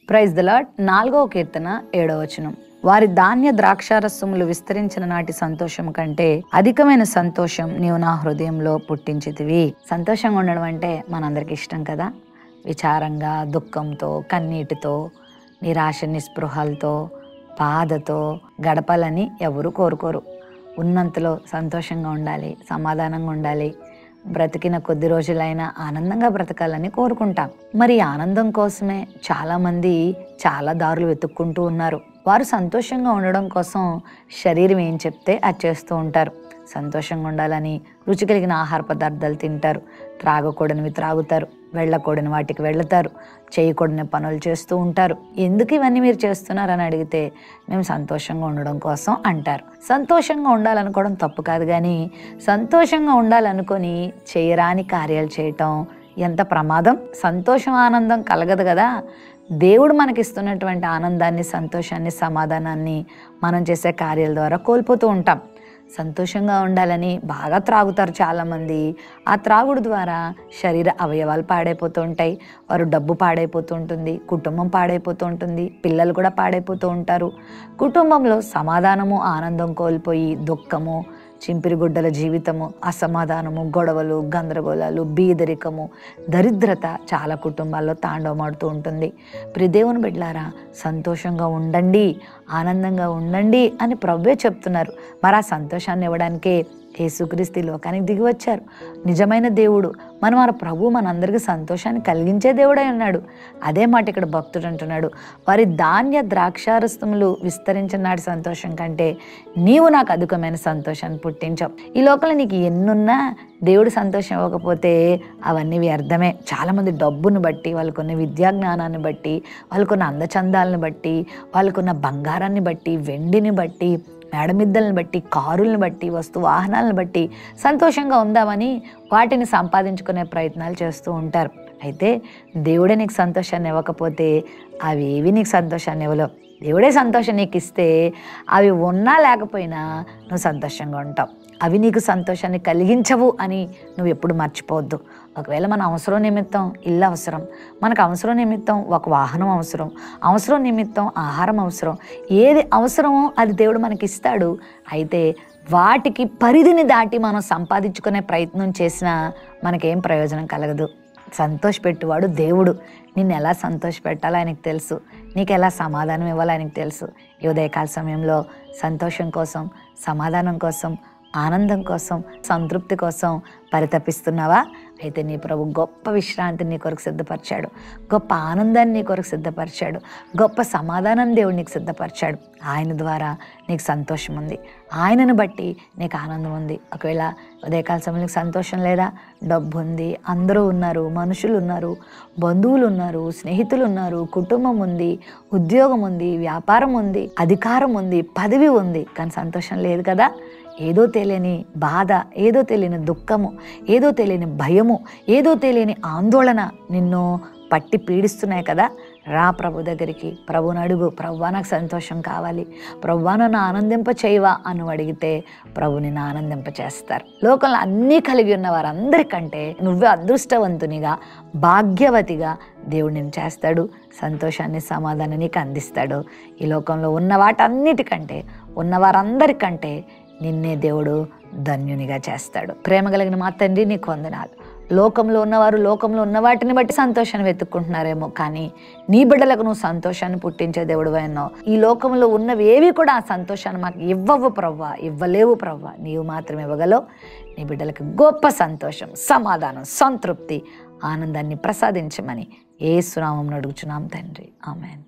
Praise the lord. 4వ కీర్తన 7వ వచనం. వారి ధాన్య ద్రాక్షారసములు విస్తరించిన నాటి సంతోషం కంటే అధికమైన సంతోషం నీవు నా హృదయంలో పుట్టించితివి. సంతోషంగా ఉండడం అంటే మనందరికి ఇష్టం కదా. విచారంగా, దుఃఖంతో, కన్నీటితో, నిరాశ నిస్పృహలతో, బాధతో గడపాలని ఎవరు కోరుకోరు. ఉన్నంతలో సంతోషంగా ఉండాలి, సమాధానంగా ఉండాలి, బ్రతికిన కొద్ది రోజులైనా ఆనందంగా బ్రతకాలని కోరుకుంటాం. మరి ఆనందం కోసమే చాలామంది చాలా దారులు వెతుక్కుంటూ ఉన్నారు. వారు సంతోషంగా ఉండడం కోసం శరీరం ఏం చెప్తే అది చేస్తూ ఉంటారు. సంతోషంగా ఉండాలని రుచి కలిగిన ఆహార పదార్థాలు తింటారు, త్రాగకూడనివి త్రాగుతారు, వెళ్ళకూడని వాటికి వెళతారు, చేయకూడని పనులు చేస్తూ ఉంటారు. ఎందుకు ఇవన్నీ మీరు చేస్తున్నారని అడిగితే మేము సంతోషంగా ఉండడం కోసం అంటారు. సంతోషంగా ఉండాలనుకోవడం తప్పు కాదు, కానీ సంతోషంగా ఉండాలనుకొని చేయరాని కార్యాలు చేయటం ఎంత ప్రమాదం. సంతోషం ఆనందం కలగదు కదా. దేవుడు మనకిస్తున్నటువంటి ఆనందాన్ని, సంతోషాన్ని, సమాధానాన్ని మనం చేసే కార్యాల ద్వారా కోల్పోతూ ఉంటాం. సంతోషంగా ఉండాలని బాగా త్రాగుతారు చాలామంది. ఆ త్రాగుడు ద్వారా శరీర అవయవాలు పాడైపోతూ ఉంటాయి, వారు డబ్బు పాడైపోతూ ఉంటుంది, కుటుంబం పాడైపోతూ ఉంటుంది, పిల్లలు కూడా పాడైపోతూ ఉంటారు. కుటుంబంలో సమాధానము, ఆనందం కోల్పోయి దుఃఖము, చింపిరిగుడ్డల జీవితము, అసమాధానము, గొడవలు, గందరగోళాలు, బీదరికము, దరిద్రత చాలా కుటుంబాల్లో తాండవమాడుతూ ఉంటుంది. ప్రియ దేవుని బిడ్డలారా, సంతోషంగా ఉండండి, ఆనందంగా ఉండండి అని ప్రభువే చెప్తున్నారు. మరి ఆ సంతోషాన్ని ఇవ్వడానికే యేసుక్రీస్తు లోకానికి దిగి వచ్చారు. నిజమైన దేవుడు మన ప్రభు మనందరికీ సంతోషాన్ని కలిగించే దేవుడై ఉన్నాడు. అదే మాట ఇక్కడ భక్తుడు అంటున్నాడు, వారి ధాన్య ద్రాక్షారసములు విస్తరించిన నాటి సంతోషం కంటే నీవు నాకు అధికమైన సంతోషాన్ని పుట్టించావు. ఈ లోకంలో నీకు ఎన్నున్నా దేవుడు సంతోషం ఇవ్వకపోతే అవన్నీ వ్యర్థమే. చాలామంది డబ్బును బట్టి, వాళ్ళకున్న విద్యా జ్ఞానాన్ని బట్టి, వాళ్ళకున్న అందచందాలను బట్టి, వాళ్ళకున్న బంగారాన్ని బట్టి, వెండిని బట్టి, మేడమిద్దలను బట్టి, కారులను బట్టి, వస్తు వాహనాలను బట్టి సంతోషంగా ఉందామని వాటిని సంపాదించుకునే ప్రయత్నాలు చేస్తూ ఉంటారు. అయితే దేవుడే నీకు సంతోషాన్ని ఇవ్వకపోతే అవి ఏవి నీకు సంతోషాన్ని ఇవ్వలేవు. దేవుడే సంతోషం నీకు ఇస్తే అవి ఉన్నా లేకపోయినా నువ్వు సంతోషంగా ఉంటావు. అవి నీకు సంతోషాన్ని కలిగించవు అని నువ్వు ఎప్పుడు మర్చిపోవద్దు. ఒకవేళ మన అవసరం నిమిత్తం ఇల్లు అవసరం, మనకు అవసరం నిమిత్తం ఒక వాహనం అవసరం, అవసరం నిమిత్తం ఆహారం అవసరం, ఏది అవసరమో అది దేవుడు మనకి ఇస్తాడు. అయితే వాటికి పరిధిని దాటి మనం సంపాదించుకునే ప్రయత్నం చేసినా మనకేం ప్రయోజనం కలగదు. సంతోషపెట్టువాడు దేవుడు. నిన్ను ఎలా సంతోషపెట్టాలో ఆయనకు తెలుసు, నీకు ఎలా సమాధానం ఇవ్వాలో ఆయనకు తెలుసు. ఈ ఉదయకాల సమయంలో సంతోషం కోసం, సమాధానం కోసం, ఆనందం కోసం, సంతృప్తి కోసం పరితపిస్తున్నావా? అయితే నీ ప్రభు గొప్ప విశ్రాంతిని నీ కొరకు సిద్ధపరిచాడు, గొప్ప ఆనందాన్ని నీ కొరకు సిద్ధపరిచాడు, గొప్ప సమాధానం దేవుడు నీకు సిద్ధపరిచాడు. ఆయన ద్వారా నీకు సంతోషం ఉంది, ఆయనను బట్టి నీకు ఆనందం ఉంది. ఒకవేళ ఉదయకాల సమయంలో సంతోషం లేదా, డబ్బు ఉంది, అందరూ ఉన్నారు, మనుషులు ఉన్నారు, బంధువులు ఉన్నారు, స్నేహితులు ఉన్నారు, కుటుంబం ఉంది, ఉద్యోగం ఉంది, వ్యాపారం ఉంది, అధికారం ఉంది, పదవి ఉంది, కానీ సంతోషం లేదు కదా. ఏదో తెలియని బాధ, ఏదో తెలియని దుఃఖము, ఏదో తెలియని భయము, ఏదో తెలియని ఆందోళన నిన్ను పట్టి పీడిస్తున్నాయి కదా. రా ప్రభు దగ్గరికి, ప్రభుని అడుగు, ప్రభువా నాకు సంతోషం కావాలి, ప్రభువా నన్ను ఆనందింప చేయవా అని అడిగితే ప్రభు నిన్ను ఆనందింప చేస్తారు. లోకంలో అన్నీ కలిగి ఉన్న వారందరికంటే నువ్వే అదృష్టవంతునిగా, భాగ్యవతిగా దేవుడు నిన్ను చేస్తాడు. సంతోషాన్ని, సమాధానాన్ని నీకు అందిస్తాడు. ఈ లోకంలో ఉన్న వాటన్నిటికంటే, ఉన్న వారందరికంటే నిన్నే దేవుడు ధన్యునిగా చేస్తాడు. ప్రేమ కలిగిన మా తండ్రి నీకు వందనాలు. లోకంలో ఉన్నవారు లోకంలో ఉన్న వాటిని బట్టి సంతోషాన్ని వెతుక్కుంటున్నారేమో, కానీ నీ బిడ్డలకు నువ్వు సంతోషాన్ని పుట్టించే దేవుడు అన్నావు. ఈ లోకంలో ఉన్నవి ఏవి కూడా ఆ సంతోషాన్ని మాకు ఇవ్వవు ప్రవ్వా, ఇవ్వలేవు ప్రవ్వా, నీవు మాత్రమే ఇవ్వగలవు. నీ బిడ్డలకు గొప్ప సంతోషం, సమాధానం, సంతృప్తి, ఆనందాన్ని ప్రసాదించమని యేసు నామమున అడుగుచున్నాం తండ్రి. ఆమేన్.